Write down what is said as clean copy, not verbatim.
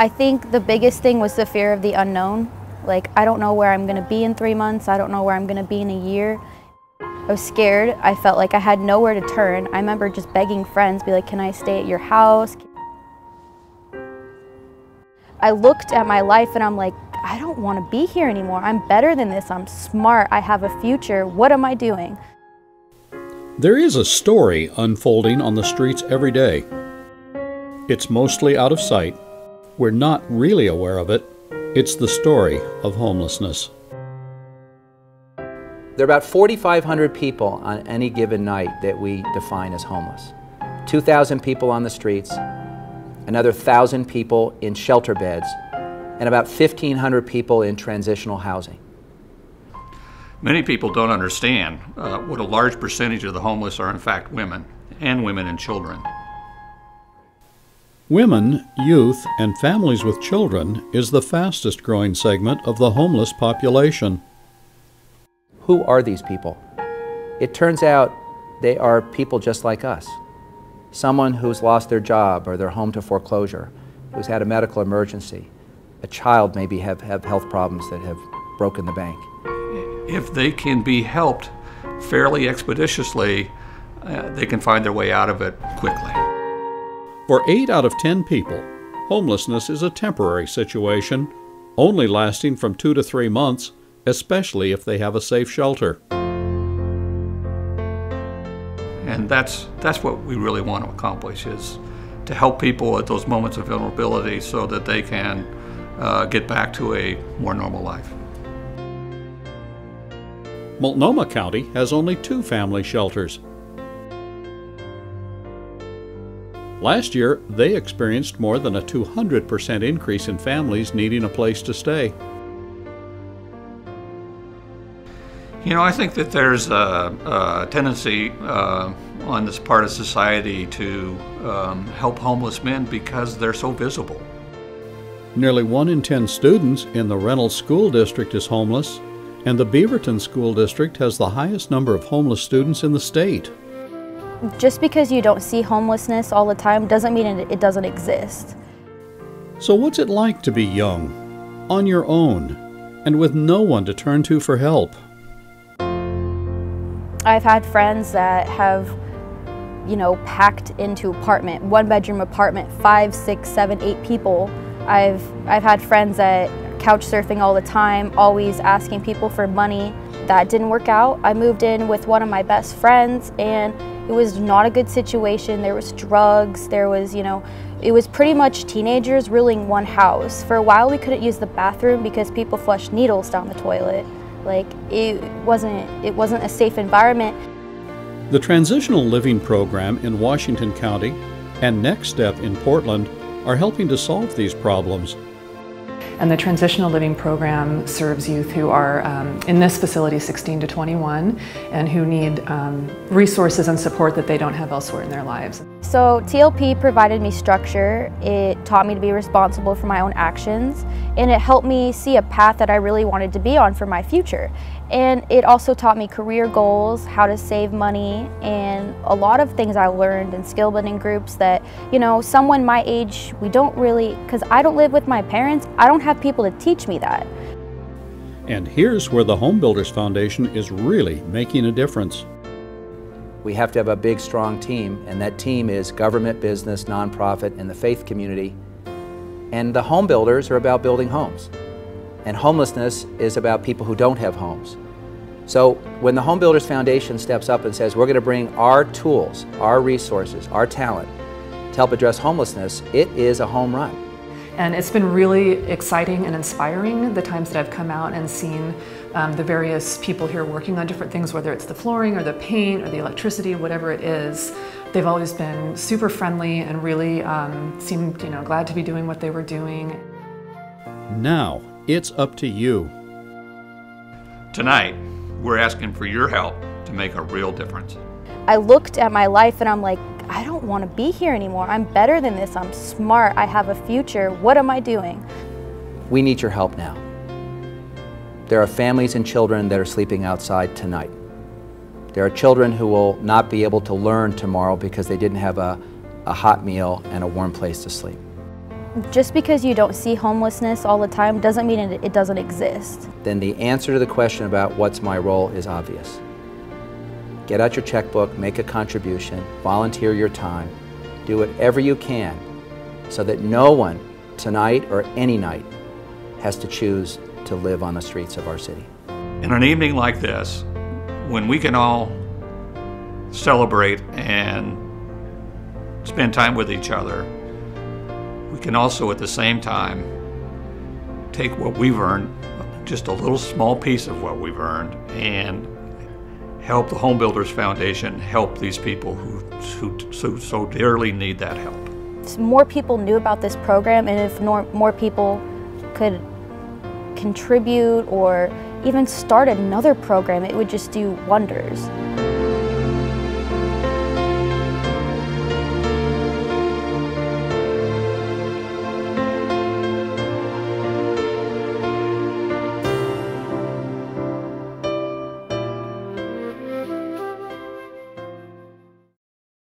I think the biggest thing was the fear of the unknown. Like, I don't know where I'm gonna be in 3 months. I don't know where I'm gonna be in a year. I was scared. I felt like I had nowhere to turn. I remember just begging friends, be like, can I stay at your house? I looked at my life and I'm like, I don't want to be here anymore. I'm better than this. I'm smart. I have a future. What am I doing? There is a story unfolding on the streets every day. It's mostly out of sight. We're not really aware of it. It's the story of homelessness. There are about 4,500 people on any given night that we define as homeless. 2,000 people on the streets, another 1,000 people in shelter beds, and about 1,500 people in transitional housing. Many people don't understand what a large percentage of the homeless are in fact women, and women and children. Women, youth, and families with children is the fastest growing segment of the homeless population. Who are these people? It turns out they are people just like us. Someone who's lost their job or their home to foreclosure, who's had a medical emergency. A child maybe have health problems that have broken the bank. If they can be helped fairly expeditiously, they can find their way out of it quickly. For 8 out of 10 people, homelessness is a temporary situation, only lasting from 2 to 3 months, especially if they have a safe shelter. And that's what we really want to accomplish, is to help people at those moments of vulnerability so that they can get back to a more normal life. Multnomah County has only 2 family shelters. Last year, they experienced more than a 200% increase in families needing a place to stay. You know, I think that there's a tendency on this part of society to help homeless men because they're so visible. Nearly 1 in 10 students in the Reynolds School District is homeless, and the Beaverton School District has the highest number of homeless students in the state. Just because you don't see homelessness all the time doesn't mean it doesn't exist. So what's it like to be young, on your own, and with no one to turn to for help? I've had friends that have, you know, packed into apartment, 1-bedroom apartment, 5, 6, 7, 8 people. I've had friends that couch surfing all the time, always asking people for money. That didn't work out. I moved in with one of my best friends and it was not a good situation. There was drugs, there was, you know, it was pretty much teenagers ruling one house. For a while we couldn't use the bathroom because people flushed needles down the toilet. Like, it wasn't a safe environment. The Transitional Living Program in Washington County and Next Step in Portland are helping to solve these problems. And the Transitional Living Program serves youth who are in this facility 16 to 21 and who need resources and support that they don't have elsewhere in their lives. So TLP provided me structure. It taught me to be responsible for my own actions, and it helped me see a path that I really wanted to be on for my future. And it also taught me career goals, how to save money, and a lot of things I learned in skill building groups that, you know, someone my age, we don't really, because I don't live with my parents, I don't have people to teach me that. And here's where the Home Builders Foundation is really making a difference. We have to have a big, strong team, and that team is government, business, nonprofit, and the faith community. And the home builders are about building homes. And homelessness is about people who don't have homes. So when the Home Builders Foundation steps up and says, we're going to bring our tools, our resources, our talent to help address homelessness, it is a home run. And it's been really exciting and inspiring the times that I've come out and seen the various people here working on different things, whether it's the flooring or the paint or the electricity, whatever it is. They've always been super friendly and really seemed, you know, glad to be doing what they were doing. Now it's up to you. Tonight, we're asking for your help to make a real difference. I looked at my life and I'm like, I don't want to be here anymore. I'm better than this. I'm smart. I have a future. What am I doing? We need your help now. There are families and children that are sleeping outside tonight. There are children who will not be able to learn tomorrow because they didn't have a hot meal and a warm place to sleep. Just because you don't see homelessness all the time doesn't mean it doesn't exist. Then the answer to the question about what's my role is obvious. Get out your checkbook, make a contribution, volunteer your time, do whatever you can so that no one, tonight or any night, has to choose to live on the streets of our city. In an evening like this, when we can all celebrate and spend time with each other, we can also at the same time take what we've earned, just a little small piece of what we've earned, and help the Home Builders Foundation help these people who so dearly need that help. If more people knew about this program, and if more people could contribute or even start another program, it would just do wonders.